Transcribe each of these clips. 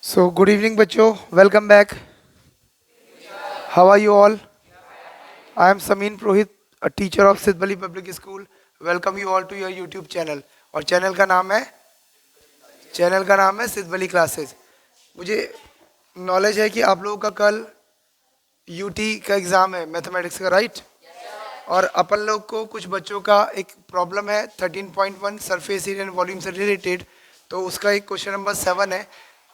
So, good evening, Bacho. Welcome back. How are you all? I am Samin Prohit, a teacher of Sidbali Public School. Welcome you all to your YouTube channel. और channel का नाम है Siddhbali classes. मुझे knowledge है कि आप लोगों का कल यूटी का एग्ज़ाम है मैथमेटिक्स का, राइट? और अपन लोग को कुछ बच्चों का एक प्रॉब्लम है 13.1 सरफेस एरिया एंड वॉल्यूम से रिलेटेड. तो उसका एक क्वेश्चन नंबर 7 है.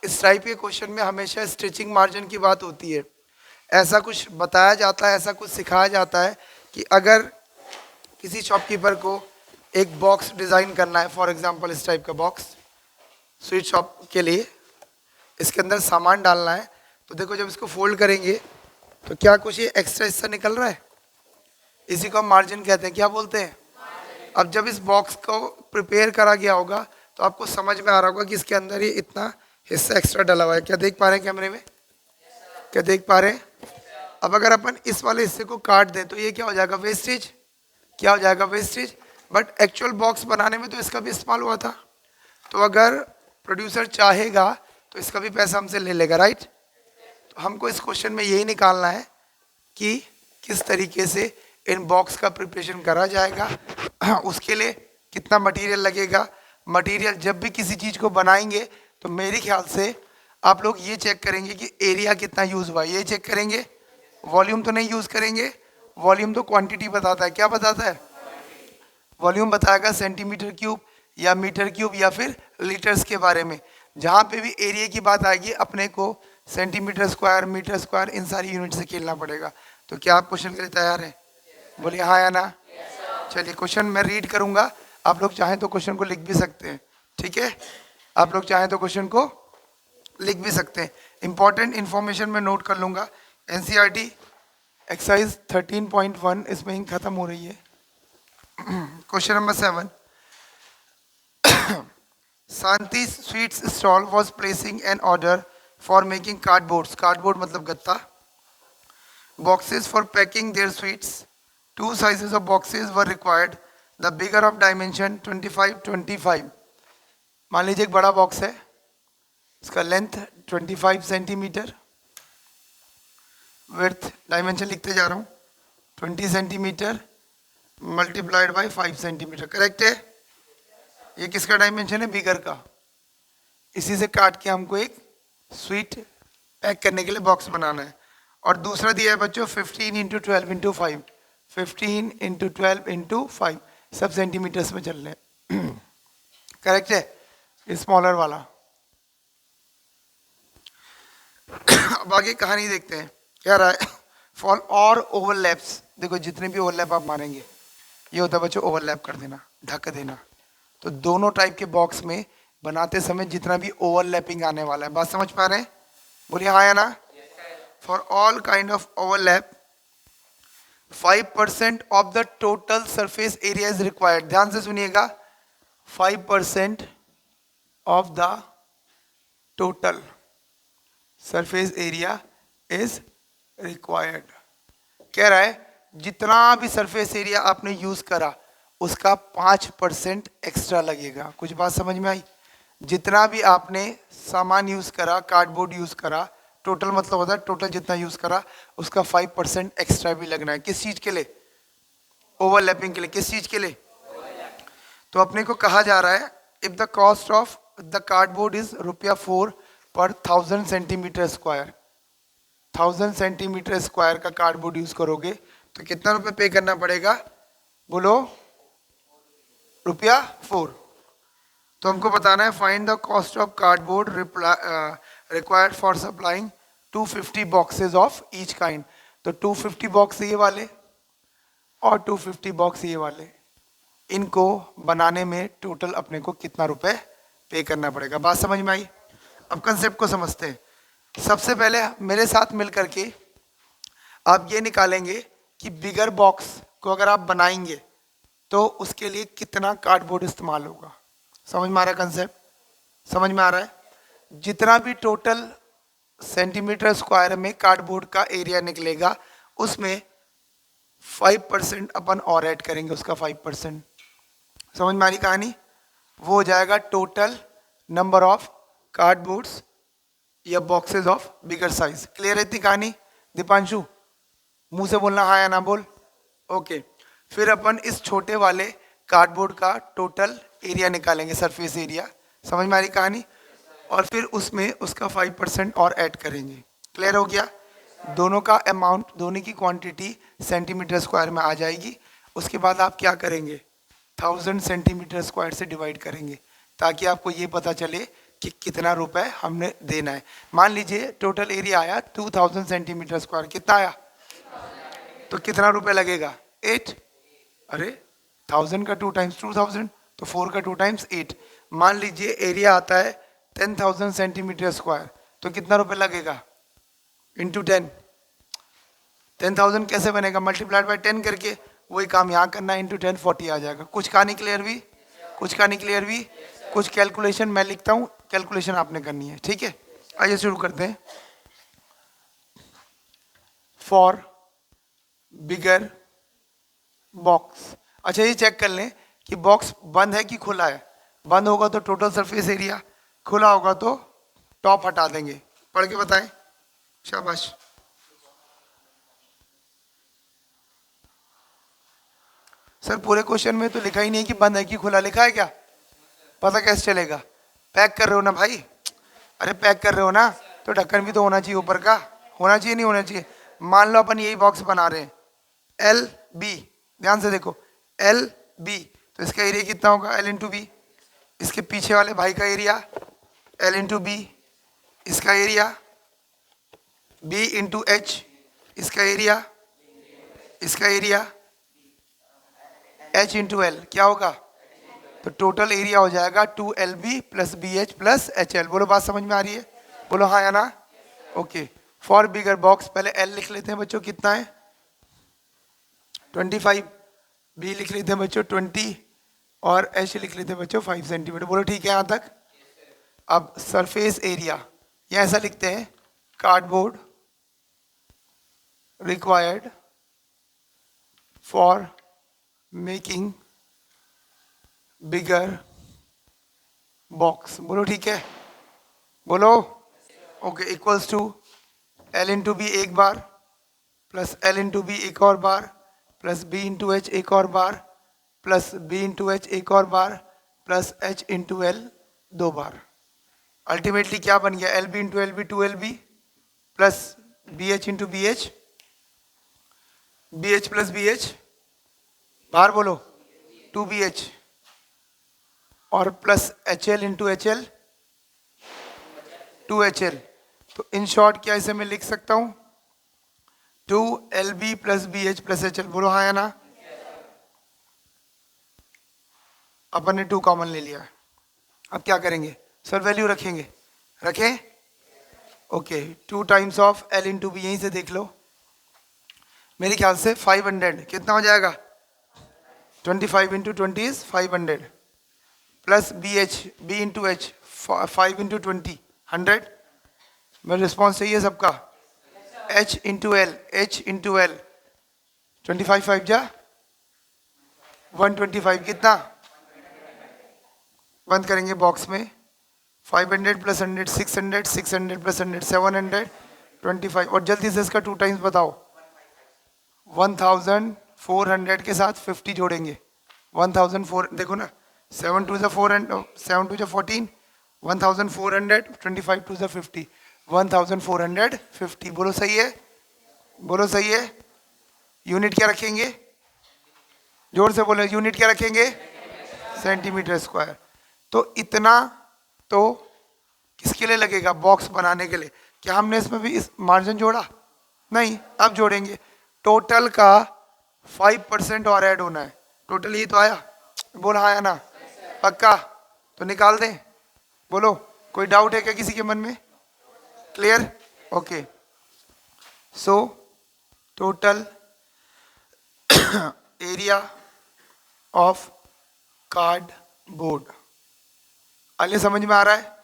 इस टाइप के क्वेश्चन में हमेशा स्ट्रेचिंग मार्जिन की बात होती है. ऐसा कुछ बताया जाता है, ऐसा कुछ सिखाया जाता है कि अगर किसी शॉपकीपर को एक बॉक्स डिज़ाइन करना है, फॉर एग्जांपल इस टाइप का बॉक्स स्वीट शॉप के लिए, इसके अंदर सामान डालना है, तो देखो जब इसको फोल्ड करेंगे तो क्या कुछ ये एक्स्ट्रा हिस्सा निकल रहा है, इसी को हम मार्जिन कहते हैं. क्या बोलते हैं? अब जब इस बॉक्स को प्रिपेयर करा गया होगा तो आपको समझ में आ रहा होगा कि इसके अंदर ये इतना हिस्सा एक्स्ट्रा डला हुआ है. क्या देख पा रहे हैं कैमरे में? क्या देख पा रहे हैं? अब अगर अपन इस वाले हिस्से को काट दें तो ये क्या हो जाएगा? वेस्टेज. क्या हो जाएगा? वेस्टेज. बट एक्चुअल बॉक्स बनाने में तो इसका भी इस्तेमाल हुआ था. तो अगर प्रोड्यूसर चाहेगा तो इसका भी पैसा हमसे ले लेगा, राइट? तो हमको इस क्वेश्चन में यही निकालना है कि किस तरीके से इन बॉक्स का प्रिपरेशन करा जाएगा. उसके लिए कितना मटेरियल लगेगा. मटेरियल जब भी किसी चीज़ को बनाएंगे तो मेरे ख्याल से आप लोग ये चेक करेंगे कि एरिया कितना यूज़ हुआ है, ये चेक करेंगे. वॉल्यूम तो नहीं यूज़ करेंगे. वॉल्यूम तो क्वांटिटी बताता है. क्या बताता है? वॉल्यूम बताएगा सेंटीमीटर क्यूब या मीटर क्यूब या फिर लीटर्स के बारे में. जहाँ पे भी एरिया की बात आएगी अपने को सेंटीमीटर स्क्वायर, मीटर स्क्वायर, इन सारी यूनिट से खेलना पड़ेगा. तो क्या आप क्वेश्चन के लिए तैयार हैं? बोलिए हाँ या ना. चलिए क्वेश्चन मैं रीड करूँगा. आप लोग चाहें तो क्वेश्चन को लिख भी सकते हैं. ठीक है, आप लोग चाहें तो क्वेश्चन को लिख भी सकते हैं. इंपॉर्टेंट इन्फॉर्मेशन मैं नोट कर लूँगा. एनसीईआरटी एक्सरसाइज 13.1 इसमें ही खत्म हो रही है. Question number 7. Shanti sweets stall was placing an order for making cardboards. Cardboard मतलब गत्ता. Boxes for packing their sweets. Two sizes of boxes were required. The bigger of dimension 25 मान लीजिए एक बड़ा बॉक्स है, इसका लेंथ 25 सेंटीमीटर, विड्थ डायमेंशन लिखते जा रहा हूँ 20 centimetre multiplied by 5 centimetre. Correct है? ये किसका डायमेंशन है? बिगर का. इसी से काट के हमको एक स्वीट पैक करने के लिए बॉक्स बनाना है. और दूसरा दिया है बच्चों 15 इंटू 12 इंटू 5. 15 इंटू 12 इंटू 5 सब सेंटीमीटर्स में चल रहे हैं. करेक्ट है? स्मॉलर वाला. अब आगे कहानी देखते हैं क्या रहा है. फॉर और ओवरलैप्स. देखो जितने भी ओवरलैप आप मारेंगे ये होता है बच्चों ओवरलैप कर देना, ढक देना. तो दोनों टाइप के बॉक्स में बनाते समय जितना भी ओवरलैपिंग आने वाला है, बात समझ पा रहे हैं? बोलिए हाँ या ना. For all kind of overlap 5% of the total surface area is required. ध्यान से सुनिएगा. 5% of the total surface area is required. कह रहा है जितना भी सरफेस एरिया आपने यूज करा उसका 5% एक्स्ट्रा लगेगा. कुछ बात समझ में आई? जितना भी आपने सामान यूज करा, कार्डबोर्ड यूज करा, टोटल मतलब होता है टोटल जितना यूज करा उसका 5% एक्स्ट्रा भी लगना है. किस चीज के लिए? ओवरलैपिंग के लिए. किस चीज के लिए? तो अपने को कहा जा रहा है if the cost of the cardboard is ₹4 पर 1000 सेंटीमीटर स्क्वायर. 1000 सेंटीमीटर स्क्वायर का कार्डबोर्ड यूज करोगे तो कितना रुपए पे करना पड़ेगा? बोलो. ₹4. तो हमको बताना है find the cost of cardboard required for supplying 250 boxes of each kind. तो 250 बॉक्स ये वाले और 250 बॉक्स ये वाले, इनको बनाने में टोटल अपने को कितना रुपए पे करना पड़ेगा. बात समझ में आई? अब कंसेप्ट को समझते हैं. सबसे पहले मेरे साथ मिल करके आप ये निकालेंगे कि बिगर बॉक्स को अगर आप बनाएंगे तो उसके लिए कितना कार्डबोर्ड इस्तेमाल होगा. समझ में आ रहा है कंसेप्ट? समझ में आ रहा है? जितना भी टोटल सेंटीमीटर स्क्वायर में कार्डबोर्ड का एरिया निकलेगा उसमें 5% अपन और ऐड करेंगे उसका 5%. समझ में आ रही कहानी? वो हो जाएगा टोटल नंबर ऑफ कार्डबोर्ड्स या boxes of bigger size. Clear है इतनी कहानी दीपांशु? मुंह से बोलना हाँ या ना बोल। ओके, फिर अपन इस छोटे वाले कार्डबोर्ड का टोटल एरिया निकालेंगे, सरफेस एरिया। समझ में आ रही कहानी? और फिर उसमें उसका 5% और ऐड करेंगे। क्लियर हो गया? दोनों का अमाउंट, दोनों की क्वांटिटी सेंटीमीटर स्क्वायर में आ जाएगी। उसके बाद आप क्या करेंगे, 1000 सेंटीमीटर स्क्वायर से डिवाइड करेंगे, ताकि आपको ये पता चले कि कितना रुपए हमने देना है। मान लीजिए टोटल एरिया आया 2000 सेंटीमीटर स्क्वायर, कितना आया? तो कितना रुपए लगेगा? 8। अरे 1000 का 2 टाइम्स 2000, तो 4 का 2 टाइम्स 8। मान लीजिए एरिया आता है 10,000 सेंटीमीटर स्क्वायर, तो कितना रुपए लगेगा? इंटू 10। 10,000 कैसे बनेगा? मल्टीप्लाइड बाय 10 करके। वही काम यहाँ करना है, इंटू 10 40 आ जाएगा। कुछ कहानी क्लियर हुई? कुछ कहानी क्लियर हुई? कुछ कैलकुलेशन मैं लिखता हूँ, कैलकुलेशन आपने करनी है, ठीक है? आइए शुरू करते हैं। फॉर बिगर बॉक्स, अच्छा ये चेक कर लें कि बॉक्स बंद है कि खुला है। बंद होगा तो टोटल सरफेस एरिया, खुला होगा तो टॉप हटा देंगे। पढ़ के बताएं, शाबाश। सर पूरे क्वेश्चन में तो लिखा ही नहीं कि बंद है कि खुला, लिखा है क्या? पता कैसे चलेगा? पैक कर रहे हो ना भाई? अरे पैक कर रहे हो ना, तो ढक्कन भी तो होना चाहिए ऊपर का। होना चाहिए नहीं होना चाहिए? मान लो अपन यही बॉक्स बना रहे हैं, एल बी, ध्यान से देखो, एल बी, तो इसका एरिया कितना होगा? L into B. इसके पीछे वाले भाई का एरिया एल इंटू बी, इसका एरिया बी इंटू एच, इसका एरिया, इसका एरिया एच इंटू एल, क्या होगा? तो टोटल एरिया हो जाएगा 2LB plus BH plus HL। बोलो बात समझ में आ रही है? बोलो हाँ या ना? ओके, फॉर बिगर बॉक्स पहले एल लिख लेते हैं बच्चों, कितना है? 25। बी लिख लेते हैं बच्चों 20, और एच लिख लेते हैं बच्चों 5 सेंटीमीटर। बोलो ठीक है यहाँ तक? अब सरफेस एरिया, या ऐसा लिखते हैं, cardboard required for making bigger box. बोलो ठीक है? बोलो okay, equals to L into B एक बार, प्लस एल इंटू बी एक और बार, प्लस बी इंटू एच एक और बार, प्लस बी इंटू एच एक और बार, प्लस एच इंटू एल 2 बार। अल्टीमेटली क्या बन गया? L B into L B 2LB plus B H into B H, B H plus B H, बाहर बोलो 2BH, और plus HL into HL 2HL। तो इन शॉर्ट क्या इसे मैं लिख सकता हूं? 2LB plus BH plus HL। बोलो हाँ या ना? अपन ने 2 कॉमन ले लिया। अब क्या करेंगे सर? वैल्यू रखेंगे, रखें? Okay, 2 times of L into B, यहीं से देख लो, मेरे ख्याल से 500 कितना हो जाएगा? 25 into 20 is 500, plus BH, B into H 5 into 20 100। मेरा रिस्पॉन्स सही है सबका? H into L, H into L 25 5 जा 125, कितना? बंद करेंगे बॉक्स में, 500 प्लस 100 600, 600 प्लस 100 700, 25। और जल्दी से इसका 2 टाइम्स बताओ। 1400 के साथ 50 जोड़ेंगे, 1004, देखो ना, 7 2 4 and 7 2 14, 1400, 25 2 50, 1450। बोलो सही है? बोलो सही है? यूनिट क्या रखेंगे? जोर से बोलो, यूनिट क्या रखेंगे? Centimetre square. तो इतना तो किसके लिए लगेगा? बॉक्स बनाने के लिए। क्या हमने इसमें भी इस मार्जिन जोड़ा? नहीं, अब जोड़ेंगे। टोटल का 5% और ऐड होना है। टोटल ये तो आया, बोल हाँ या ना? पक्का? तो निकाल दें। बोलो, कोई डाउट है क्या किसी के मन में? Clear? Okay, so total area of cardboard, Alia समझ में आ रहा है?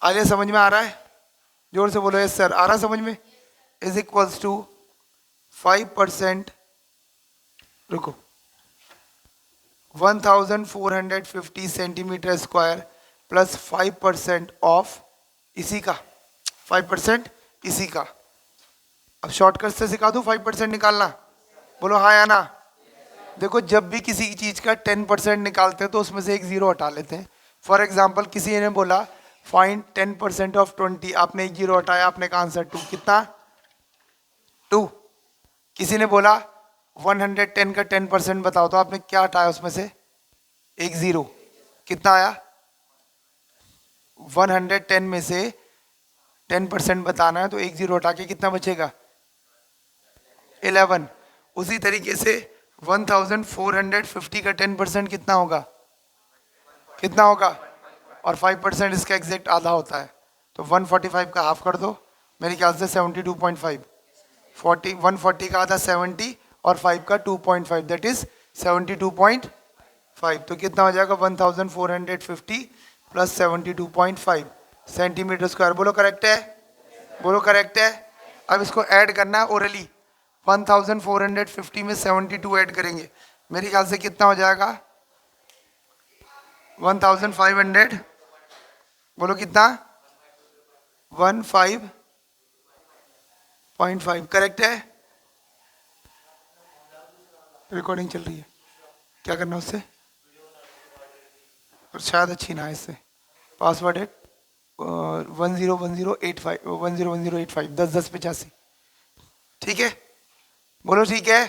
आलिया समझ में आ रहा है? जोर से बोलो यस सर, आ रहा समझ में? इज इक्वल्स टू 5%, रुको, 1450 सेंटीमीटर स्क्वायर प्लस 5% ऑफ इसी का 5% इसी का। अब शॉर्टकट से सिखा दूं 5% निकालना, बोलो हाँ या ना। देखो जब भी किसी चीज का 10% निकालते हैं तो उसमें से एक जीरो हटा लेते हैं। फॉर एग्जाम्पल किसी ने बोला फाइंड 10% ऑफ 20, आपने एक जीरो हटाया, आपने कहा आंसर 2, कितना 2। किसी ने बोला 110 का 10% बताओ, तो आपने क्या हटाया उसमें से, एक जीरो, कितना आया 110 में से 10% बताना है तो एक जीरो हटा के कितना बचेगा 11। उसी तरीके से 1450 का 10% कितना होगा, कितना होगा, और 5% इसका एग्जैक्ट आधा होता है, तो 145 का हाफ कर दो, मेरे ख्याल से 72.5। 140 का आधा 70 और 5 का 2.5, दैट इज 72.5। तो कितना हो जाएगा 1450 प्लस 72.5 सेंटीमीटर स्क्वायर। बोलो करेक्ट है, बोलो करेक्ट है। अब इसको ऐड करना है ओरली, 1450 में 72 ऐड करेंगे, मेरे ख्याल से कितना हो जाएगा 1500। बोलो कितना 15.5, करेक्ट है। रिकॉर्डिंग चल रही है, क्या करना उससे, और शायद अच्छी ना है इससे। पासवर्ड है 101085 101085 101085, ठीक है। बोलो ठीक है।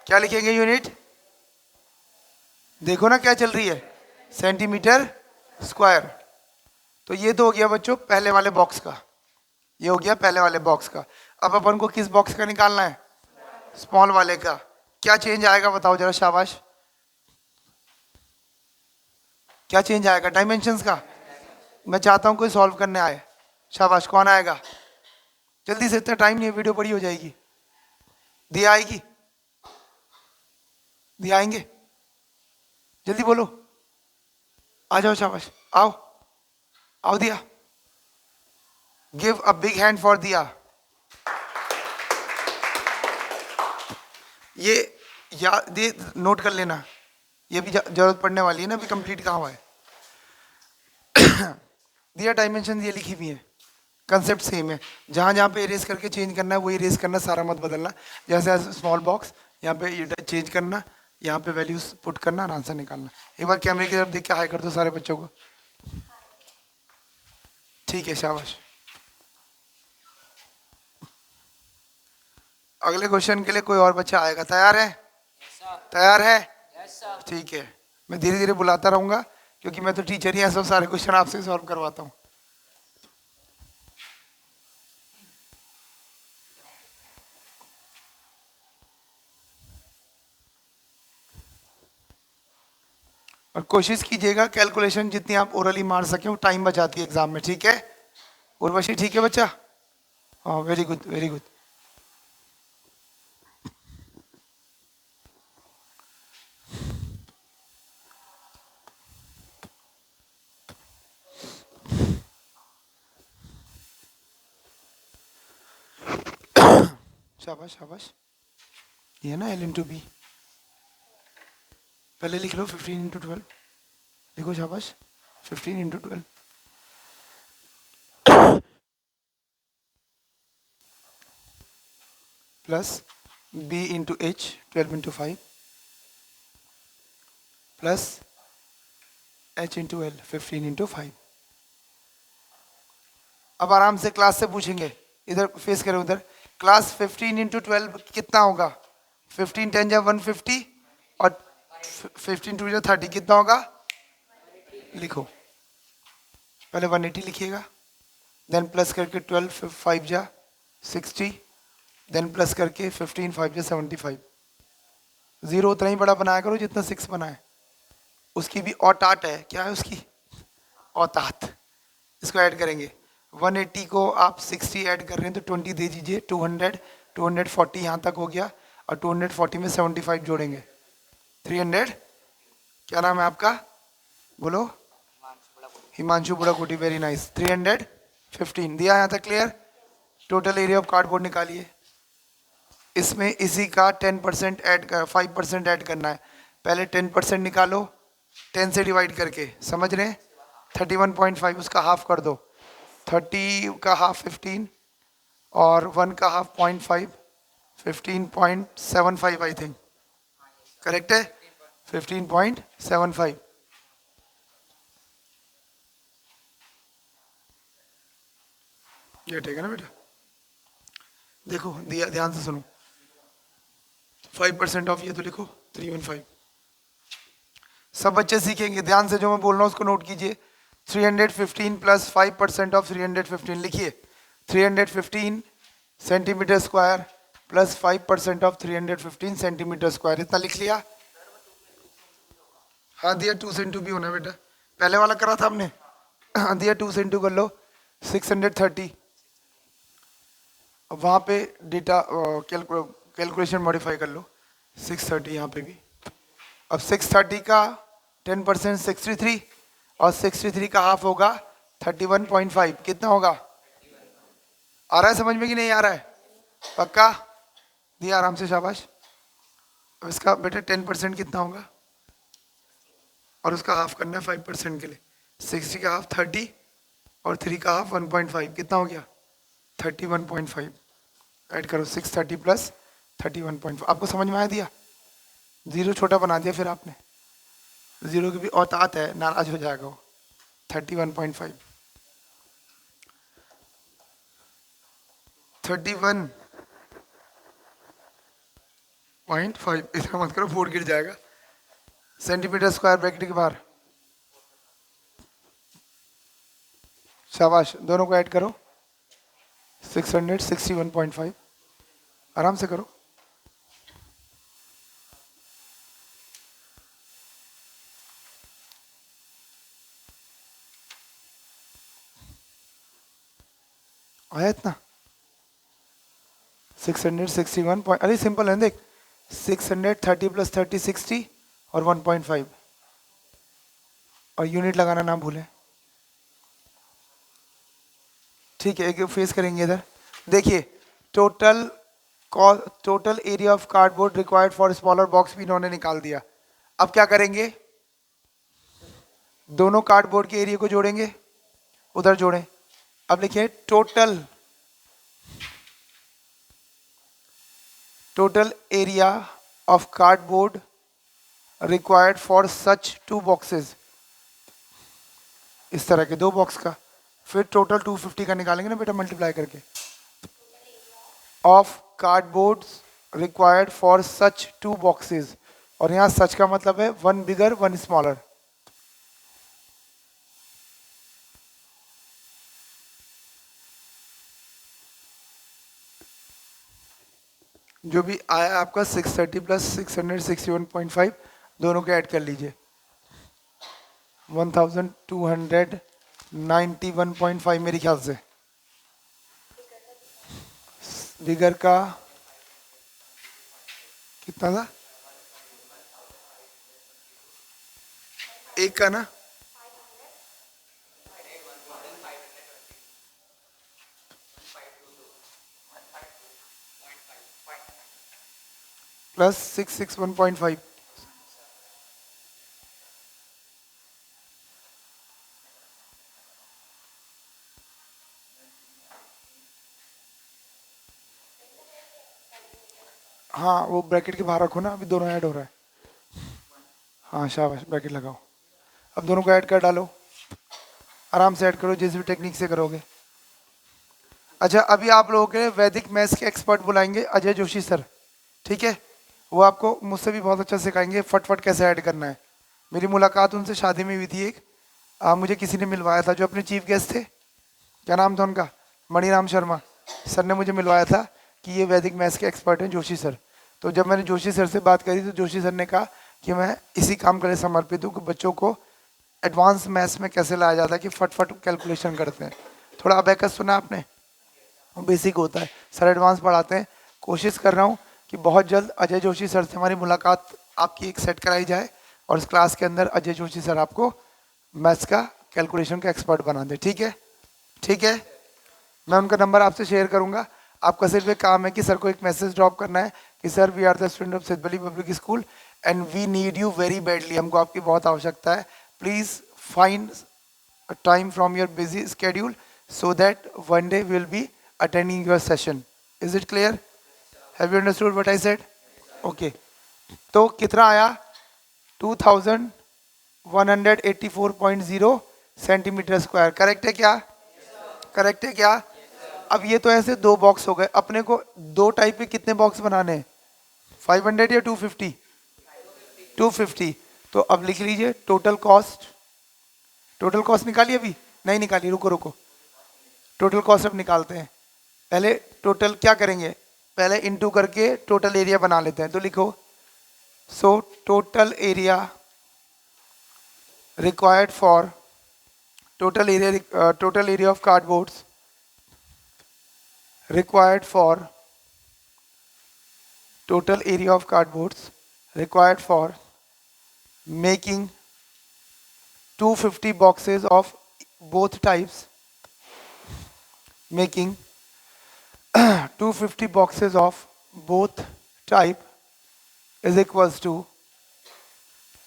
क्या लिखेंगे यूनिट, देखो ना क्या चल रही है, सेंटीमीटर स्क्वायर। तो ये तो हो गया बच्चों पहले वाले बॉक्स का, ये हो गया पहले वाले बॉक्स का। अब अपन को किस बॉक्स का निकालना है, स्मॉल वाले का। क्या चेंज आएगा बताओ जरा, शाबाश, क्या चेंज आएगा डायमेंशंस का। मैं चाहता हूं कोई सॉल्व करने आए, शाबाश, कौन आएगा जल्दी से, इतना टाइम नहीं है, वीडियो बड़ी हो जाएगी। दिया आएगी, दिया आएंगे, जल्दी बोलो, आ जाओ, शाबाश, आओ आओ दिया, give a big hand for दिया। ये याद, ये नोट कर लेना, ये भी जरूरत पड़ने वाली है ना, अभी कंप्लीट कहाँ हुआ है। दिया डायमेंशन ये लिखी हुई है, कंसेप्ट सेम है, जहाँ जहाँ पे इरेज करके चेंज करना है वही इरेज करना, सारा मत बदलना। जैसे स्मॉल बॉक्स, यहाँ पे ये चेंज करना, यहाँ पे वैल्यूज पुट करना और आंसर निकालना। एक बार कैमरे की तरफ देख के हाई कर दो सारे बच्चों को, ठीक है, शाबाश। अगले क्वेश्चन के लिए कोई और बच्चा आएगा, तैयार है, तैयार है, ठीक है। मैं धीरे धीरे बुलाता रहूंगा क्योंकि मैं तो टीचर ही, सब सारे क्वेश्चन आपसे सॉल्व करवाता हूँ। और कोशिश कीजिएगा कैलकुलेशन जितनी आप ओरली मार सके, वो टाइम बचाती है एग्जाम में, ठीक है। उर्वशी ठीक है बच्चा, हाँ, वेरी गुड वेरी गुड। शाबाश शाबाश, ये ना L इंटू बी, पहले लिख लो 15 इंटू 12, लिखो शाबाश 15 into 12 plus b into h 12 into 5 plus h into l 15 into 5। अब आराम से क्लास से पूछेंगे, इधर फेस करें उधर। क्लास 15 इंटू 12 कितना होगा, 15 10 जा 150 और 15 टू जा 30 कितना होगा, लिखो पहले 180 लिखिएगा, देन प्लस करके 12 5 जा 60, देन प्लस करके 15 5 जा 75। जीरो उतना ही बड़ा बनाया करो जितना 6 बनाए, उसकी भी औतात है, क्या है उसकी औतात, इसको ऐड करेंगे। 180 को आप 60 ऐड कर रहे हैं तो 20 दे दीजिए, 200 240 यहाँ तक हो गया, और 240 में 75 जोड़ेंगे 300। क्या नाम है आपका, बोलो, हिमांशु बुढ़ाकोटी, वेरी नाइस। 315 दिया यहाँ तक, clear. Total area of cardboard निकालिए, इसमें इसी का 10% ऐड कर 5% ऐड करना है। पहले 10% निकालो 10 से डिवाइड करके, समझ रहे हैं, 31.5 उसका हाफ कर दो, 30 का हाफ 15 और 1 का हाफ 0.5, 15.75 आई थिंक, करेक्ट है? 15.75। ये ठीक है ना बेटा? देखो दिया, ध्यान से सुनो। 5% ऑफ ये तो लिखो 315। सब बच्चे सीखेंगे, ध्यान से जो मैं बोल रहा हूँ उसको नोट कीजिए। 315 प्लस 5% ऑफ 315 लिखिए। 315 centimetre square plus 5% of 315 centimetre square, इतना लिख लिया? हाँ दिया, 2 से इंटू भी होना है बेटा, पहले वाला करा था हमने। हाँ दिया, 2 से इंटू कर लो 630। अब वहाँ पे डेटा कैलकुलेशन मॉडिफाई कर लो, 630 यहाँ पे भी। अब 630 का 10% 63 और 63 का हाफ होगा 31.5, कितना होगा? आ रहा है समझ में कि नहीं आ रहा है? पक्का? दिया आराम से, शाबाश। अब इसका बेटा 10% कितना होगा और उसका हाफ करना है 5% के लिए। 60 का हाफ 30 और 3 का हाफ 1.5, कितना हो गया? 31.5। ऐड करो 630 प्लस 31.5। आपको समझ में आया? दिया जीरो छोटा बना दिया फिर आपने, जीरो की भी औकात है, नाराज हो जाएगा वो। 31.5 31.5, इतना मत करो बोर्ड गिर जाएगा। सेंटीमीटर स्क्वायर ब्रैकेट के बाहर, शाबाश। दोनों को ऐड करो 661.5, आराम से करो। आया इतना? 661 पॉइंट, अरे सिंपल है देख, 630 प्लस 30 60 और 1.5, और यूनिट लगाना ना भूलें, ठीक है? एक फेस करेंगे इधर, देखिए total total area of cardboard required for smaller box भी इन्होंने निकाल दिया। अब क्या करेंगे? दोनों कार्डबोर्ड के एरिया को जोड़ेंगे, उधर जोड़ें। अब लिखिए total area of cardboard required for such 2 boxes, इस तरह के 2 बॉक्स का, फिर टोटल 250 का निकालेंगे ना बेटा मल्टीप्लाई करके, of cardboard required for such 2 boxes, और यहाँ सच का मतलब है 1 बिगर 1 स्मॉलर। जो भी आया आपका 630 प्लस 661.5, दोनों को ऐड कर लीजिए, 1291.5 मेरे ख्याल से। बिगर का कितना था? एक का ना, प्लस 661.5, हाँ वो ब्रैकेट के बाहर रखो ना, अभी दोनों ऐड हो रहा है। हाँ शाबाश, ब्रैकेट लगाओ। अब दोनों को ऐड कर डालो, आराम से ऐड करो, जिस भी टेक्निक से करोगे। अच्छा अभी आप लोगों के वैदिक मैथ्स के एक्सपर्ट बुलाएंगे, अजय जोशी सर, ठीक है? वो आपको मुझसे भी बहुत अच्छा सिखाएंगे फटफट कैसे ऐड करना है। मेरी मुलाकात उनसे शादी में हुई थी एक, मुझे किसी ने मिलवाया था, जो अपने चीफ गेस्ट थे, क्या नाम था उनका, मणिराम शर्मा सर ने मुझे मिलवाया था कि ये वैदिक मैथ्स के एक्सपर्ट हैं जोशी सर। तो जब मैंने जोशी सर से बात करी तो जोशी सर ने कहा कि मैं इसी काम के लिए समर्पित हूँ कि बच्चों को एडवांस मैथ्स में कैसे लाया जाता है कि फटफट कैलकुलेशन करते हैं। थोड़ा अबैकस सुना आपने? बेसिक होता है सर, एडवांस पढ़ाते हैं। कोशिश कर रहा हूँ कि बहुत जल्द अजय जोशी सर से हमारी मुलाकात आपकी एक सेट कराई जाए और इस क्लास के अंदर अजय जोशी सर आपको मैथ्स का कैलकुलेशन का एक्सपर्ट बना दे, ठीक है? ठीक है, मैं उनका नंबर आपसे शेयर करूंगा। आपका सिर्फ एक काम है कि सर को एक मैसेज ड्रॉप करना है कि sir we are the student of Siddhbali public school and we need you very badly, हमको आपकी बहुत आवश्यकता है। Please find time from your busy schedule so that one day we will be attending your session. Is it clear? Have you understood what I said? Okay. तो कितना आया 2184.0 centimetre square, correct है क्या? करेक्ट है क्या? अब ये तो ऐसे दो बॉक्स हो गए, अपने को दो टाइप के कितने बॉक्स बनाने हैं? 500 या 250? 250। तो अब लिख लीजिए टोटल कॉस्ट। टोटल कॉस्ट निकालिए, अभी नहीं निकाली, रुको रुको, टोटल कॉस्ट अब निकालते हैं। पहले टोटल क्या करेंगे, पहले इनटू करके टोटल एरिया बना लेते हैं। तो लिखो so total area required for total area of cardboards required for total area of cardboards required for making 250 boxes of both types, making 250 boxes of both type is equals to,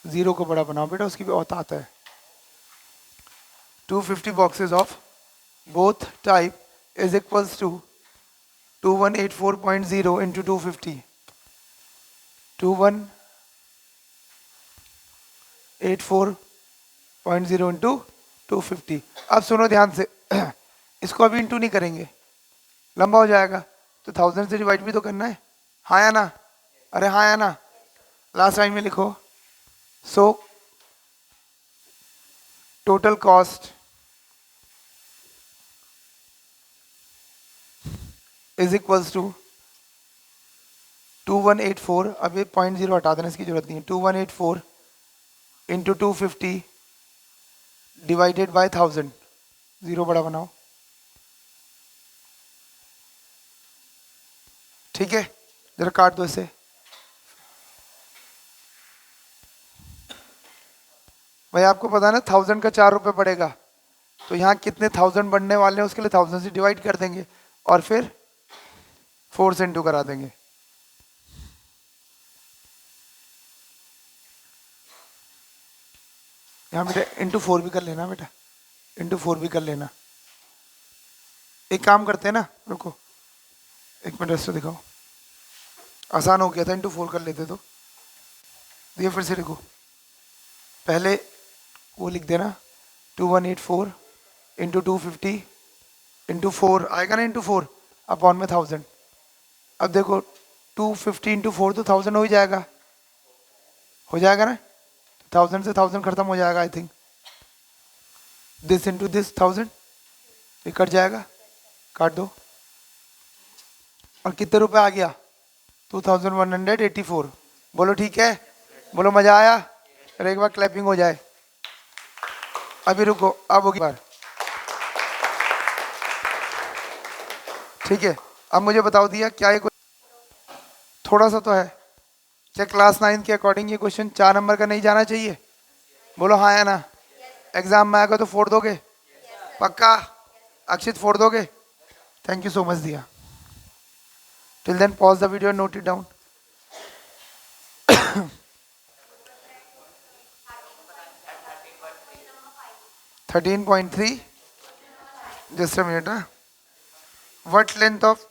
zero को बड़ा बनाओ बेटा, उसकी भी औकात है। 250 boxes of both type is equals to 2184.0 into 250, 2184.0 into 250। अब सुनो ध्यान से, इसको अभी इंटू नहीं करेंगे, लंबा हो जाएगा, तो 1000 से डिवाइड भी तो करना है, हाँ या ना? अरे हाँ या ना? लास्ट लाइन में लिखो so total cost is equals to 2184, अब ये 0.0 हटा देना, इसकी जरूरत नहीं है, 2184 इंटू 250 डिवाइडेड बाय 1000, जीरो बड़ा बनाओ, ठीक है? जरा काट दो इसे भाई, आपको पता है ना 1000 का 4 रुपये पड़ेगा, तो यहाँ कितने 1000 बढ़ने वाले हैं उसके लिए 1000 से डिवाइड कर देंगे और फिर 4 से इंटू करा देंगे। यहाँ बेटा इंटू 4 भी कर लेना, बेटा इंटू 4 भी कर लेना। एक काम करते हैं ना, रुको एक मिनट, रस्ते दिखाओ, आसान हो गया था, इंटू 4 कर लेते तो। ये फिर से लिखो, पहले वो लिख देना 2184 इंटू 250 इंटू 4 आएगा ना, इंटू 4 अपॉन में 1000। अब देखो 250 इंटू 4 तो 1000 हो ही जाएगा, हो जाएगा ना? 1000 से 1000 खत्म हो जाएगा, I think this into this 1000, ये कट जाएगा, काट दो, और कितने रुपए आ गया? 2184। बोलो ठीक है, बोलो मजा आया, और एक बार क्लैपिंग हो जाए। अभी रुको, अब होगी बार, ठीक है? अब मुझे बताओ दिया क्या ये थोड़ा सा तो है, क्या क्लास 9 के अकॉर्डिंग ये क्वेश्चन 4 नंबर का नहीं जाना चाहिए? बोलो हाँ या ना? एग्जाम में आएगा तो फोड़ दोगे? पक्का? अक्षित फोड़ दोगे? थैंक यू सो मच दिया। Till then pause the video, note it down. (13.3) just a minute. What length of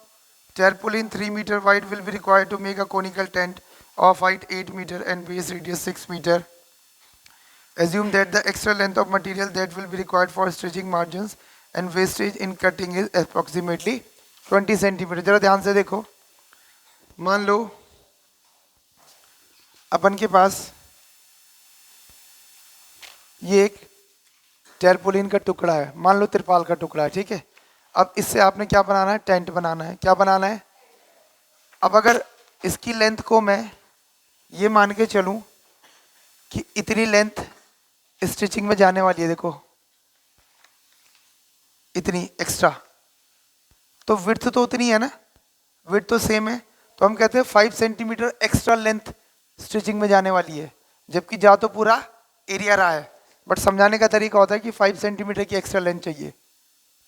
tarpaulin 3 meter wide will be required to make a conical tent of height 8 meter and base radius 6 meter? Assume that the extra length of material that will be required for stretching margins and wastage in cutting is approximately 20 centimeter. जरा ध्यान से देखो, मान लो अपन के पास ये एक टैरपोलिन का टुकड़ा है, मान लो तिरपाल का टुकड़ा है, ठीक है? अब इससे आपने क्या बनाना है? टेंट बनाना है। क्या बनाना है? अब अगर इसकी लेंथ को मैं ये मान के चलूं कि इतनी लेंथ स्टिचिंग में जाने वाली है, देखो इतनी एक्स्ट्रा, तो विड्थ तो उतनी है ना, विड्थ तो सेम है, तो हम कहते हैं 5 सेंटीमीटर एक्स्ट्रा लेंथ स्टिचिंग में जाने वाली है, जबकि जा तो पूरा एरिया रहा है, बट समझाने का तरीका होता है कि 5 सेंटीमीटर की एक्स्ट्रा लेंथ चाहिए।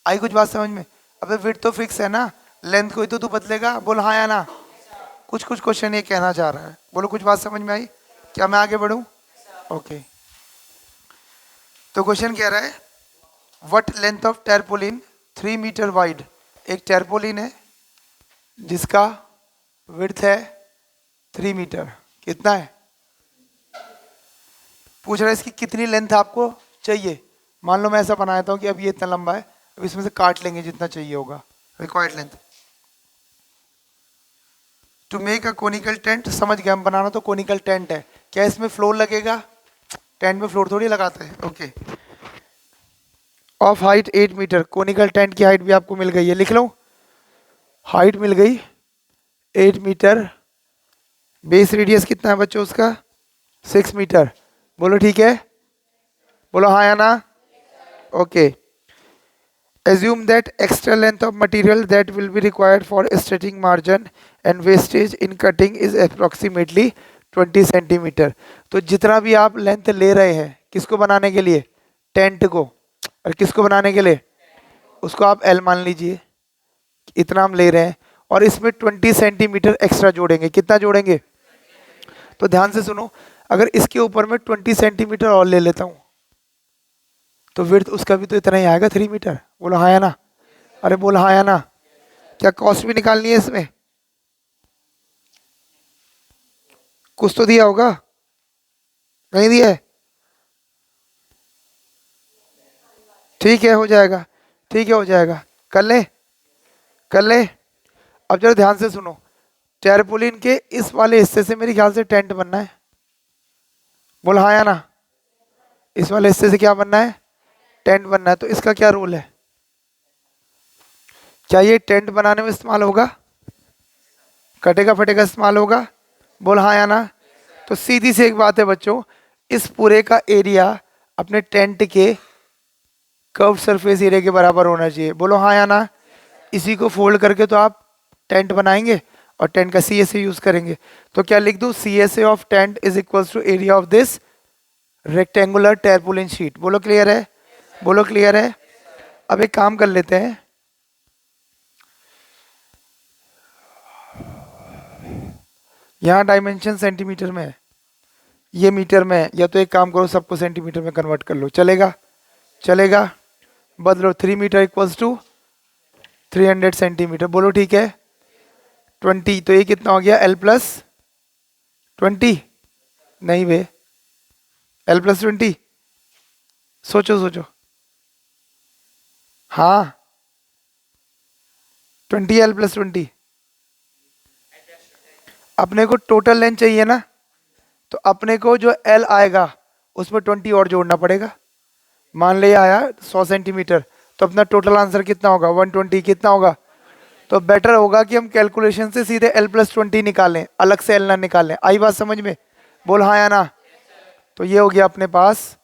आई कुछ बात समझ में? अबे विड्थ तो फिक्स है ना, लेंथ को ही तो तू बदलेगा। बोल हाँ या ना? कुछ कुछ क्वेश्चन ये कहना चाह रहा है, बोलो कुछ बात समझ में आई? क्या मैं आगे बढ़ूं? ओके, तो क्वेश्चन कह रहा है what length of tarpaulin 3 metre wide एक टैरपोलिन है जिसका विड्थ है 3 मीटर। कितना है? पूछ रहा है इसकी कितनी लेंथ आपको चाहिए। मान लो मैं ऐसा बनाया था कि अब ये इतना लंबा है, अब इसमें से काट लेंगे जितना चाहिए होगा। Required length to make a conical tent, समझ गए हम, बनाना तो कोनिकल टेंट है। क्या इसमें फ्लोर लगेगा? टेंट में फ्लोर थोड़ी लगाते हैं। Okay, of height 8 meter, conical tent की हाइट भी आपको मिल गई है, लिख लो। हाइट मिल गई 8 मीटर। बेस रेडियस कितना है बच्चों उसका? 6 मीटर। बोलो ठीक है, बोलो हाँ या ना। Okay, assume that extra length of material that will be required for stretching margin and wastage in cutting is approximately 20 centimetre. तो जितना भी आप लेंथ ले रहे हैं किसको बनाने के लिए? टेंट को। और किसको बनाने के लिए? उसको आप एल मान लीजिए, इतना हम ले रहे हैं और इसमें 20 सेंटीमीटर एक्स्ट्रा जोड़ेंगे। कितना जोड़ेंगे? तो ध्यान से सुनो, अगर इसके ऊपर मैं 20 सेंटीमीटर और ले लेता हूँ तो विड्थ उसका भी तो इतना ही आएगा, 3 मीटर। बोलो हाँ या ना। अरे बोलो हाँ या ना। क्या कॉस्ट भी निकालनी है इसमें? कुछ तो दिया होगा, नहीं दिया है? ठीक है, हो जाएगा, ठीक है हो जाएगा, कर ले कर ले। अब जरा ध्यान से सुनो, टैरपोलिन के इस वाले हिस्से से मेरे ख्याल से टेंट बनना है। बोलो हाँ या ना। इस वाले हिस्से से क्या बनना है? टेंट बनना है। तो इसका क्या रोल है? क्या ये टेंट बनाने में इस्तेमाल होगा? कटेगा फटेगा इस्तेमाल होगा? बोल हाँ या ना। तो सीधी सी एक बात है बच्चों, इस पूरे का एरिया अपने टेंट के कर्व सरफेस एरिया के बराबर होना चाहिए। बोलो हाँ या ना। इसी को फोल्ड करके तो आप टेंट बनाएंगे और टेंट का सी एस ए यूज करेंगे। तो क्या लिख दूं? C S A of tent is equals to area of this rectangular tarpaulin sheet. बोलो क्लियर है? बोलो क्लियर है? अब एक काम कर लेते हैं, यहाँ डायमेंशन सेंटीमीटर में है, ये मीटर में है, या तो एक काम करो सबको सेंटीमीटर में कन्वर्ट कर लो। चलेगा? चलेगा, बदलो। 3 मीटर इक्वल्स टू 300 सेंटीमीटर। बोलो ठीक है। 20, तो ये कितना हो गया? L+20? नहीं बे, L+20। सोचो सोचो, हाँ 20 L+20। अपने को टोटल लेंथ चाहिए ना, तो अपने को जो L आएगा उसमें 20 और जोड़ना पड़ेगा। मान ले आया 100 सेंटीमीटर, तो अपना टोटल आंसर कितना होगा? 120। कितना होगा? तो बेटर होगा कि हम कैलकुलेशन से सीधे L+20 निकालें, अलग से L ना निकालें। आई बात समझ में? बोल हाँ या ना। तो ये हो गया अपने पास।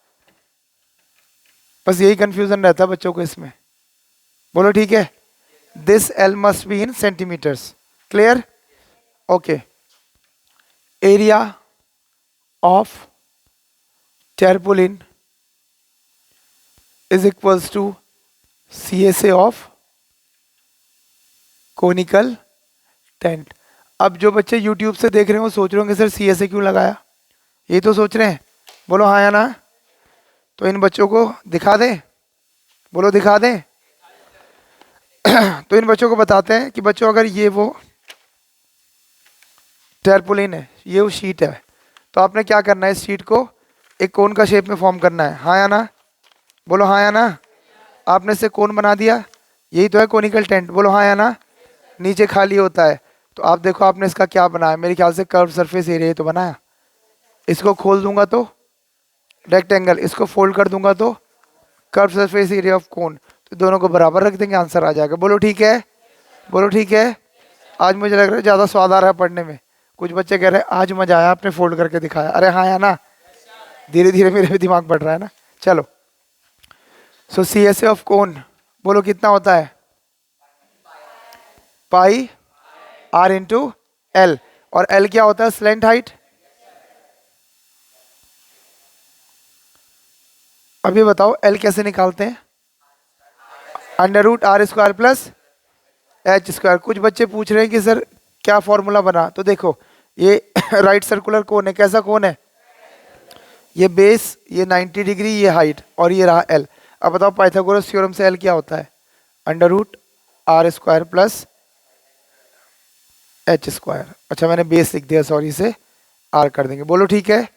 बस यही कंफ्यूजन रहता है बच्चों को इसमें। बोलो ठीक है। This L must be in centimetres. Clear? Okay. Area of tarpaulin is equals to CSA of conical tent. अब जो बच्चे YouTube से देख रहे हैं वो सोच रहे होंगे सर CSA क्यों लगाया, ये तो सोच रहे हैं। बोलो हाँ या ना। तो इन बच्चों को दिखा दें, बोलो दिखा दें। तो इन बच्चों को बताते हैं कि बच्चों अगर ये वो टैरपोलिन है, ये वो शीट है, तो आपने क्या करना है, इस शीट को एक कोन का शेप में फॉर्म करना है। हाँ या ना। बोलो हाँ या ना। आपने इसे कोन बना दिया, यही तो है कोनिकल टेंट। बोलो हाँ या ना। नीचे खाली होता है, तो आप देखो आपने इसका क्या बनाया, मेरे ख्याल से कर्व सरफेस एरिया तो बनाया। इसको खोल दूंगा तो रेक्टेंगल, इसको फोल्ड कर दूंगा तो curve surface area of cone, तो दोनों को बराबर रख देंगे, आंसर आ जाएगा। बोलो ठीक है। बोलो ठीक है। आज मुझे लग रहा है ज़्यादा स्वाद आ रहा है पढ़ने में। कुछ बच्चे कह रहे हैं आज मजा आया, आपने फोल्ड करके दिखाया। अरे हाँ या ना। धीरे धीरे मेरे भी दिमाग बढ़ रहा है ना। चलो, सो CSA ऑफ कोन बोलो कितना होता है? पाई R इंटू L। और L क्या होता है? Slant height. अभी बताओ L कैसे निकालते हैं? √R² plus H²। कुछ बच्चे पूछ रहे हैं कि सर क्या फॉर्मूला बना, तो देखो ये राइट सर्कुलर कोन है। कैसा कोन है? ये बेस, ये 90 डिग्री, ये हाइट, और ये रहा L। अब बताओ पाइथागोरस थ्योरम से L क्या होता है? Under root R square plus H square. अच्छा मैंने बेस लिख दिया, सॉरी, से आर कर देंगे। बोलो ठीक है।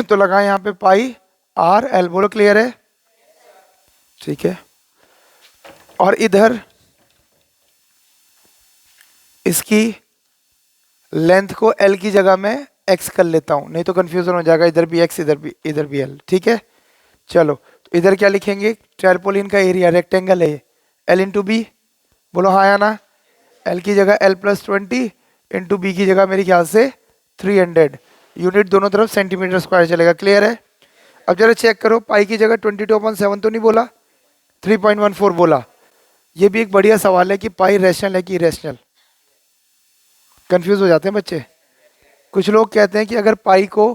तो लगा यहाँ पे पाई आर एल, बोलो क्लियर है, ठीक है। और इधर इसकी लेंथ को एल की जगह में एक्स कर लेता हूं, नहीं तो कंफ्यूजन हो जाएगा, इधर भी एक्स इधर भी एल, ठीक है। चलो तो इधर क्या लिखेंगे, ट्रायपोलिन का एरिया रेक्टेंगल है एल इंटू बी, बोलो हाँ या ना। एल की जगह एल प्लस 20 इंटू बी की जगह मेरे ख्याल से 300, यूनिट दोनों तरफ सेंटीमीटर स्क्वायर चलेगा, क्लियर है। अब जरा चेक करो, पाई की जगह 22/7 तो नहीं बोला, 3.14 बोला। ये भी एक बढ़िया सवाल है कि पाई रैशनल है कि इरेशनल। कंफ्यूज हो जाते हैं बच्चे। कुछ लोग कहते हैं कि अगर पाई को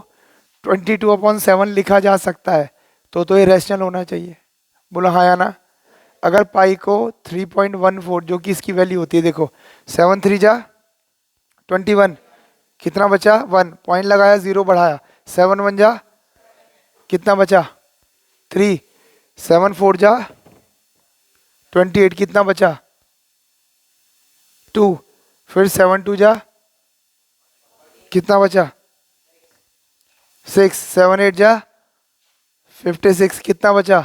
22/7 लिखा जा सकता है तो ये रैशनल होना चाहिए, बोलो हाँ या ना। अगर पाई को 3.14 जो कि इसकी वैल्यू होती है, देखो 7 3 जा 21, कितना बचा 1, पॉइंट लगाया 0 बढ़ाया, 7 1 जा कितना बचा 3, 7 4 जा 28, कितना बचा 2, फिर 7 2 जा कितना बचा 6, 7 8 जा 56, कितना बचा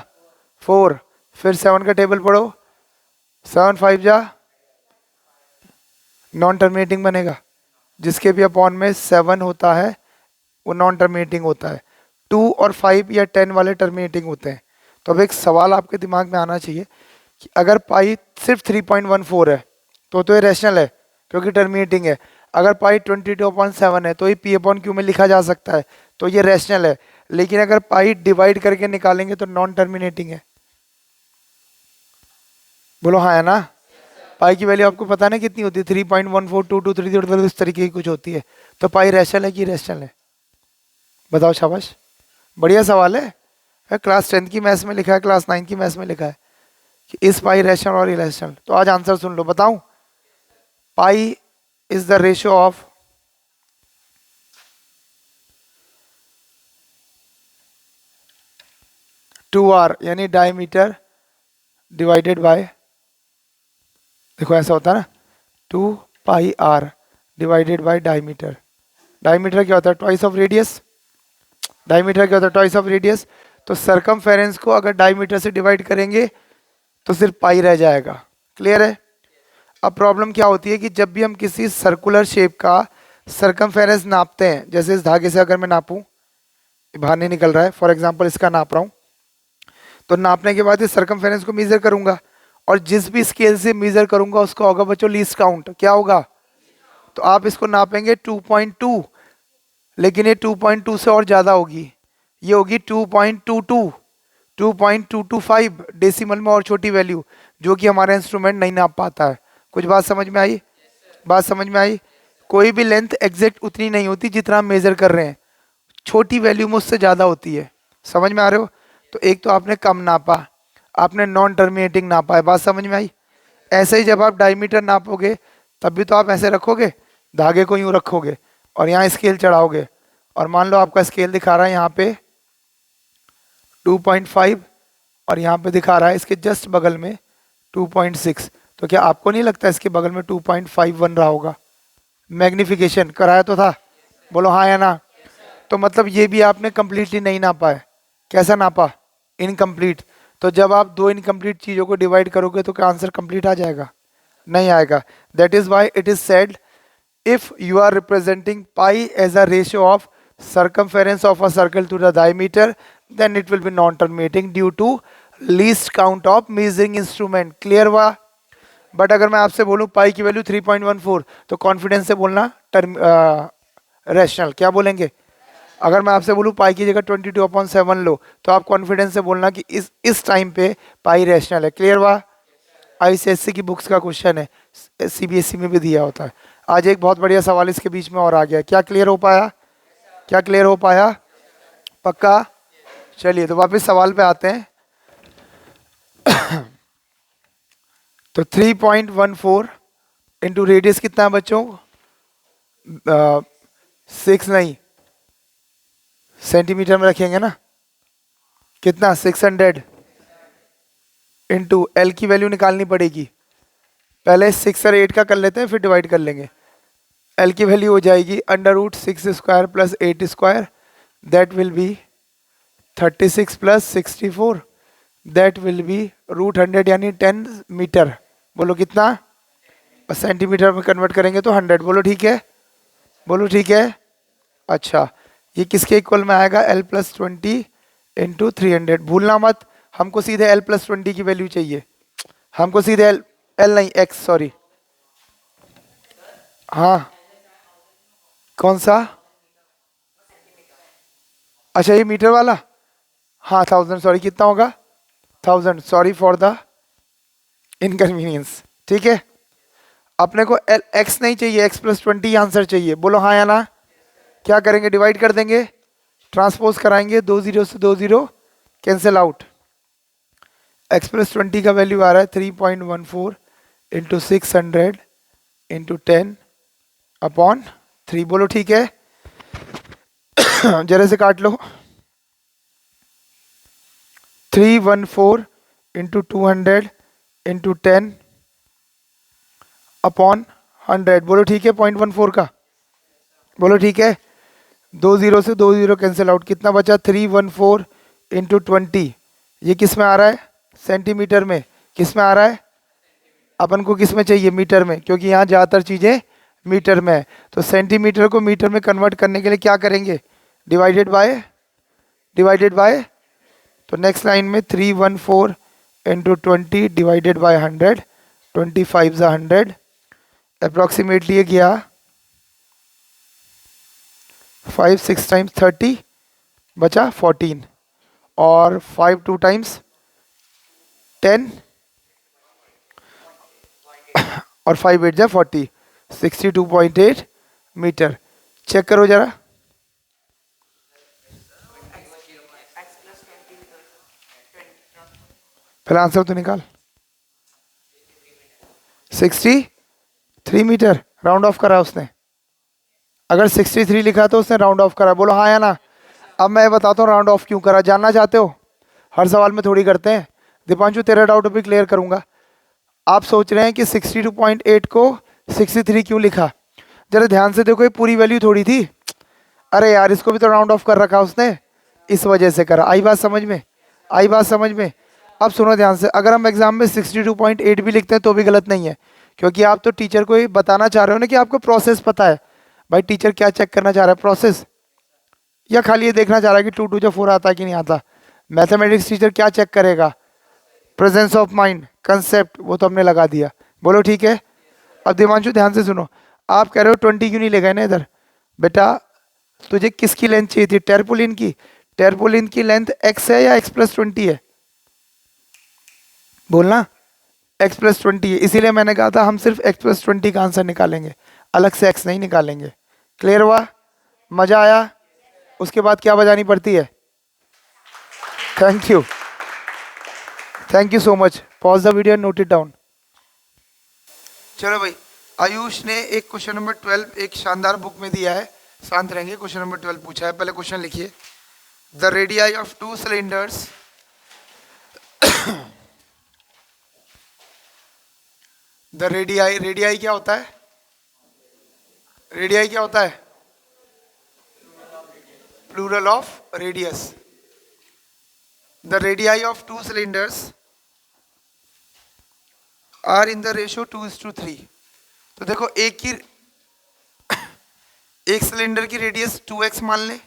4, फिर 7 का टेबल पढ़ो, 7 5 जा नॉन टर्मिनेटिंग बनेगा, जिसके भी अपॉन में 7 होता है वो नॉन टर्मिनेटिंग होता है, 2 और 5 या 10 वाले टर्मिनेटिंग होते हैं। तो अब एक सवाल आपके दिमाग में आना चाहिए कि अगर पाई सिर्फ 3.14 है तो ये रैशनल है क्योंकि टर्मिनेटिंग है। अगर पाई 22/7 है तो ये पी अपॉन क्यू में लिखा जा सकता है, तो ये रैशनल है। लेकिन अगर पाई डिवाइड करके निकालेंगे तो नॉन टर्मिनेटिंग है, बोलो हाँ है ना। पाई की वैल्यू आपको पता ना कितनी होती है, 3.14223 इस तरीके की कुछ होती है। तो पाई रैशनल है कि इरेशनल है, बताओ, शाबाश, बढ़िया सवाल है। क्लास 10 की मैथ्स में लिखा है, क्लास 9 की मैथ्स में लिखा है कि इस पाई रैशनल और इरेशनल। तो आज आंसर सुन लो, बताऊं, pi is the ratio of two r यानी डायमीटर डिवाइडेड बाय, देखो ऐसा होता है ना, 2 pi r divided by diameter. Diameter क्या होता है, ट्वाइस ऑफ रेडियस। डायमीटर क्या होता है, ट्वाइस ऑफ रेडियस। तो सरकमफेरेंस को अगर डायमीटर से डिवाइड करेंगे तो सिर्फ पाई रह जाएगा, क्लियर है। अब प्रॉब्लम क्या होती है कि जब भी हम किसी सर्कुलर शेप का सरकमफेरेंस नापते हैं, जैसे इस धागे से अगर मैं नापूं, बाहर नहीं निकल रहा है, फॉर एग्जांपल इसका नाप रहा हूं, तो नापने के बाद इस सरकमफेरेंस को मेजर करूंगा और जिस भी स्केल से मेजर करूंगा उसका होगा बच्चों लीस्ट काउंट, क्या होगा। तो आप इसको नापेंगे 2.2, लेकिन ये 2.2 से और ज्यादा होगी, ये होगी 2.22, 2.225 डेसिमल में और छोटी वैल्यू, जो कि हमारा इंस्ट्रूमेंट नहीं नाप पाता है। कुछ बात समझ में आई, बात समझ में आई। कोई भी लेंथ एग्जैक्ट उतनी नहीं होती जितना हम मेजर कर रहे हैं, छोटी वैल्यू में उससे ज्यादा होती है, समझ में आ रहे हो। तो एक तो आपने कम नापा, आपने नॉन टर्मिनेटिंग नापा है, बात समझ में आई। ऐसे ही जब आप डायमीटर नापोगे तब भी तो आप ऐसे रखोगे, धागे को यूं रखोगे और यहाँ स्केल चढ़ाओगे, और मान लो आपका स्केल दिखा रहा है यहाँ पे 2.5 और यहाँ पे दिखा रहा है इसके जस्ट बगल में 2.6, तो क्या आपको नहीं लगता इसके बगल में 2.5 बन रहा होगा। मैग्निफिकेशन कराया तो था, बोलो हाँ या ना। तो मतलब ये भी आपने कंप्लीटली नहीं नापा है, कैसा नापा, इनकम्प्लीट। तो जब आप दो इनकम्प्लीट चीजों को डिवाइड करोगे तो क्या आंसर कंप्लीट आ जाएगा, नहीं आएगा। That is why it is said if you are representing pi as a ratio of circumference of a circle to the diameter, then it will be non-terminating due to least count of measuring instrument, clear हुआ। But अगर मैं आपसे बोलूं पाई की value 3.14 तो confidence से बोलना term rational, क्या बोलेंगे। अगर मैं आपसे बोलूं पाई की जगह 22/7 लो तो आप कॉन्फिडेंस से बोलना कि इस टाइम पे पाई रैशनल है, क्लियर हुआ। आईसीएससी की बुक्स का क्वेश्चन है, सीबीएसई में भी दिया होता है। आज एक बहुत बढ़िया सवाल इसके बीच में और आ गया, क्या क्लियर हो पाया, क्या क्लियर हो पाया, पक्का। चलिए तो वापस सवाल पे आते हैं। तो 3.14 इंटू रेडियस कितना है बच्चों, 6 नहीं, सेंटीमीटर में रखेंगे ना, कितना 600, इंटू एल की वैल्यू निकालनी पड़ेगी। पहले 6 और 8 का कर लेते हैं, फिर डिवाइड कर लेंगे। एल की वैल्यू हो जाएगी √6² plus 8², that will be 36 plus 64, that will be √100 यानी 10 मीटर। बोलो कितना? और सेंटीमीटर में कन्वर्ट करेंगे तो 100। बोलो ठीक है, बोलो ठीक है। अच्छा, ये किसके इक्वल में आएगा? L+20 into 300। भूलना मत, हमको सीधे L+20 की वैल्यू चाहिए, हमको सीधे L नहीं X, सॉरी। हाँ, कौन सा? अच्छा, ये मीटर वाला। हाँ 1000, सॉरी, कितना होगा? 1000, सॉरी फॉर द इनकन्वीनियंस। ठीक है, अपने को X नहीं चाहिए, X+20 आंसर चाहिए। बोलो हाँ या ना? क्या करेंगे? डिवाइड कर देंगे, ट्रांसपोज कराएंगे, 2 0 से 2 0 कैंसिल आउट। X+20 का वैल्यू आ रहा है 3.14 इंटू 600 इंटू 10/3। बोलो ठीक है। जरा से काट लो। 314 इंटू 200 इंटू 10/100। बोलो ठीक है, 0.14 का। बोलो ठीक है। 2 0 से 2 0 कैंसिल आउट, कितना बचा? 314 इंटू 20। ये किस में आ रहा है? सेंटीमीटर में। किस में आ रहा है? अपन को किस में चाहिए? मीटर में, क्योंकि यहाँ ज़्यादातर चीज़ें मीटर में है। तो सेंटीमीटर को मीटर में कन्वर्ट करने के लिए क्या करेंगे? Divided by, divided by. तो नेक्स्ट लाइन में 314 इंटू 20 डिवाइडेड बाय 100, 25 100, अप्रॉक्सीमेटली ये गया 5 6 टाइम्स 30, बचा 14, और 5 2 टाइम्स 10, और 5 8 जा 40, 62.8 मीटर। चेक करो जरा। पहले आंसर तो निकाल। 63 मीटर राउंड ऑफ करा उसने। अगर 63 लिखा तो उसने राउंड ऑफ करा। बोलो हाँ या ना? अब मैं बताता हूँ राउंड ऑफ क्यों करा, जानना चाहते हो? हर सवाल में थोड़ी करते हैं। दीपांशु, तेरा डाउट भी क्लियर करूंगा। आप सोच रहे हैं कि 62.8 को 63 क्यों लिखा? जरा ध्यान से देखो, ये पूरी वैल्यू थोड़ी थी। अरे यार, इसको भी तो राउंड ऑफ कर रखा उसने, इस वजह से करा। आई बात समझ में? आई बात समझ में? अब सुनो ध्यान से, अगर हम एग्जाम में 62.8 भी लिखते हैं तो भी गलत नहीं है, क्योंकि आप तो टीचर को ही बताना चाह रहे हो ना कि आपको प्रोसेस पता है। भाई टीचर क्या चेक करना चाह रहा है? प्रोसेस, या खाली ये देखना चाह रहा है कि 2 2 जा 4 आता है कि नहीं आता? मैथमेटिक्स टीचर क्या चेक करेगा? प्रेजेंस ऑफ माइंड, कंसेप्ट, वो तो हमने लगा दिया। बोलो ठीक है। अब दिमांशु ध्यान से सुनो, आप कह रहे हो 20 क्यों नहीं ले गए ना इधर? बेटा तुझे किसकी लेंथ चाहिए थी? टेरपोलिन की। टेरपोलिन की लेंथ x है या x+20 है? बोलना। x+20 है, इसीलिए मैंने कहा था हम सिर्फ x+20 का आंसर निकालेंगे, अलग से x नहीं निकालेंगे। क्लियर हुआ? मजा आया? उसके बाद क्या बजानी पड़ती है? Thank you, thank you so much. Pause the video, note it down. चलो भाई, आयुष ने एक क्वेश्चन नंबर 12 एक शानदार बुक में दिया है, शांत रहेंगे। क्वेश्चन नंबर 12 पूछा है, पहले क्वेश्चन लिखिए। The radii of 2 cylinders, the radii, radii क्या होता है? रेडियाई क्या होता है? Plural of radius. The radii of 2 cylinders are in the ratio 2:3। तो देखो, एक सिलेंडर की रेडियस 2x मान ले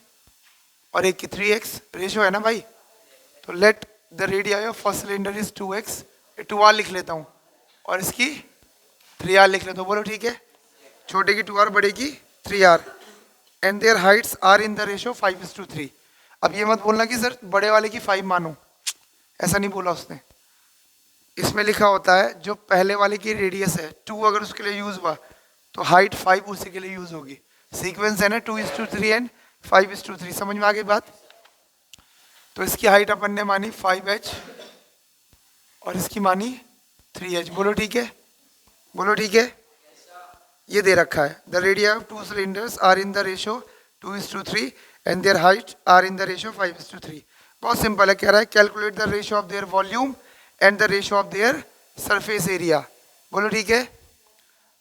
और एक की 3x, रेशियो है ना भाई। तो let the radii of first cylinder is 2x, 2r लिख लेता हूँ, और इसकी 3r लिख लेता हूँ। बोलो ठीक है। छोटे की 2r, बड़े की 3r, and their heights are in the ratio 5:3। अब ये मत बोलना कि सर बड़े वाले की 5 मानो, ऐसा नहीं बोला उसने। इसमें लिखा होता है जो पहले वाले की रेडियस है 2, अगर उसके लिए यूज हुआ तो हाइट 5 उसी के लिए यूज होगी। सीक्वेंस है ना 2:3 एंड 5:3, समझ में आ गई बात? तो इसकी हाइट अपन ने मानी 5h और इसकी मानी 3h। बोलो ठीक है, बोलो ठीक है। ये दे रखा है, the radii of 2 cylinders are in the ratio 2:3 and their height are in the ratio 5:3। बहुत सिंपल है, कह रहा है calculate the ratio of their volume and the ratio of their surface area. बोलो ठीक है.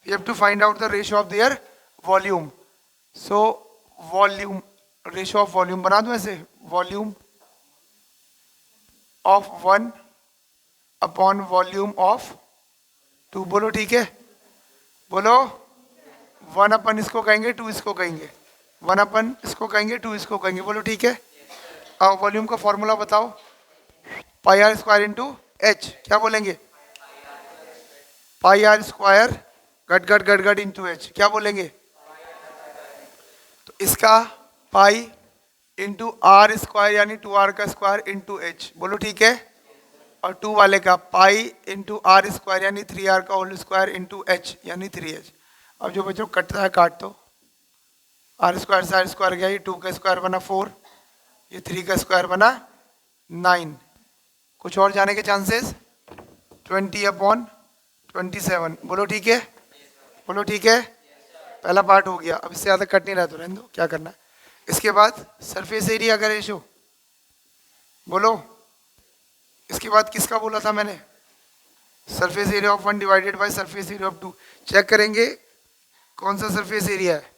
You have to find out the ratio of their volume. So volume, ratio of volume बना दूं ऐसे, volume of 1 upon volume of 2. बोलो ठीक है. बोलो 1 अपन इसको कहेंगे, 2 इसको कहेंगे, 1 अपन इसको कहेंगे, 2 इसको कहेंगे. बोलो ठीक है. अब वॉल्यूम का फॉर्मूला बताओ. Pi r square into h. क्या बोलेंगे? पाई आर स्क्वायर गट गट गट गट इंटू एच. क्या बोलेंगे? तो इसका पाई इंटू आर स्क्वायर यानी 2r का स्क्वायर इंटू एच. बोलो ठीक है. और 2 वाले का पाई इंटू आर स्क्वायर यानी 3r का होल स्क्वायर इंटू एच यानी 3h. अब जो बच्चों कटता है काट दो. आर स्क्वायर से आर स्क्वायर गया, ये 2 का स्क्वायर बना 4, ये 3 का स्क्वायर बना 9. कुछ और जाने के चांसेस? 20/27. बोलो ठीक है. बोलो ठीक है. पहला पार्ट हो गया. अब इससे ज़्यादा कट नहीं रहा तो रहने दो, क्या करना है. इसके बाद सरफेस एरिया का रेशो बोलो. इसके बाद किसका बोला था मैंने? Surface area of 1 divided by surface area of 2. Check करेंगे कौन सा सरफेस एरिया है.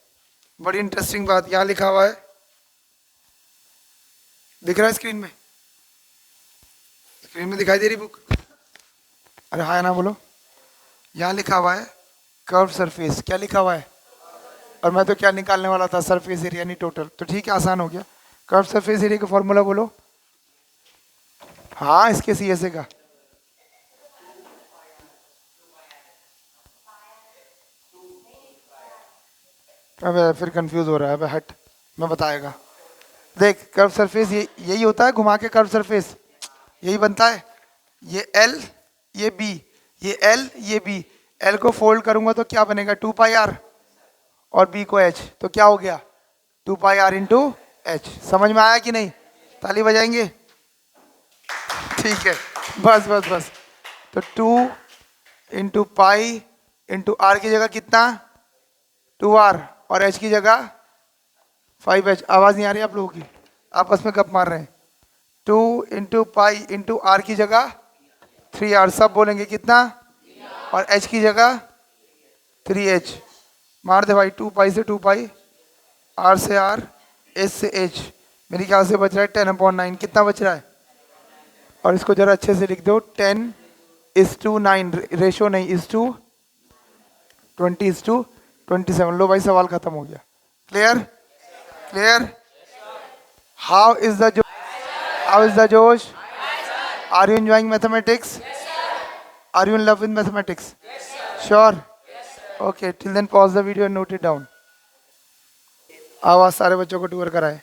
बड़ी इंटरेस्टिंग बात यहाँ लिखा हुआ है, दिख रहा है स्क्रीन में? स्क्रीन में दिखाई दे रही बुक? अरे हाँ ना बोलो. यहाँ लिखा हुआ है कर्व सरफेस. क्या लिखा हुआ है? और मैं तो क्या निकालने वाला था? सरफेस एरिया नहीं टोटल. तो ठीक है, आसान हो गया. कर्व सरफेस एरिया का फॉर्मूला बोलो. हाँ, इसके सी एस ए का. अबे फिर कंफ्यूज हो रहा है. अबे हट, मैं बताएगा. देख, कर्व सरफेस ये यही होता है, घुमा के कर्व सरफेस यही बनता है. ये एल, ये बी, ये एल, ये बी. एल को फोल्ड करूंगा तो क्या बनेगा? 2 पाई आर. और बी को एच, तो क्या हो गया? 2 पाई आर इंटू एच. समझ में आया कि नहीं? ताली बजाएंगे. ठीक है, बस बस बस. तो 2 इंटू पाई इंटू आर की जगह कितना? 2r. और h की जगह 5h. आवाज़ नहीं आ रही आप लोगों की? आपस में कब मार रहे हैं? 2 इंटू पाई इंटू आर की जगह 3r. सब बोलेंगे कितना? और h की जगह 3h. मार दे भाई. 2 पाई से 2 पाई, r से r, h से h. मेरे ख्याल से बच रहा है 10/9. कितना बच रहा है? और इसको जरा अच्छे से लिख दो. 10:9. रेशो नहीं, इज़ 20:27. लो भाई, सवाल खत्म हो गया. Clear? Clear? How is the जोश? Are you enjoying mathematics? Are you in love with mathematics? Sure? Okay, till then pause the video and note it down. आवाज सारे बच्चों को टूर कराए.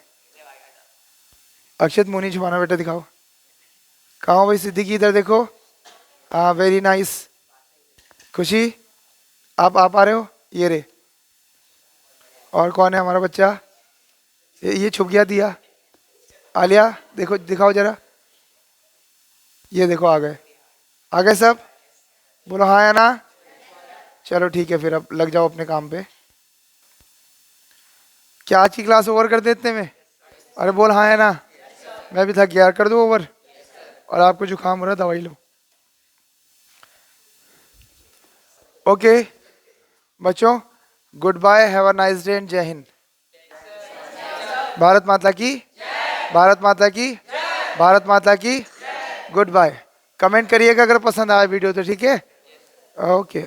अक्षत, मुनी छुपाना बेटा दिखाओ. कहाँ हो भाई? सिद्दीकी इधर देखो. हाँ, वेरी नाइस. खुशी, आप आ रहे हो? ये रे. और कौन है हमारा बच्चा? ये छुप गया. दिया, आलिया देखो, दिखाओ जरा. ये देखो, आ गए. आ गए सब? बोलो हाँ या ना. चलो ठीक है, फिर अब लग जाओ अपने काम पे. क्या आज की क्लास ओवर कर देते में? अरे बोल हाँ या ना. मैं भी थक गया. कर दो ओवर. और आपको जुकाम हो रहा है, दवाई लो. ओके बच्चों, good bye, have a nice day and Jai Hind. Bharat माता की, भारत माता की, भारत माता की. Good bye. कमेंट करिएगा अगर पसंद आया वीडियो तो. ठीक है, ओके.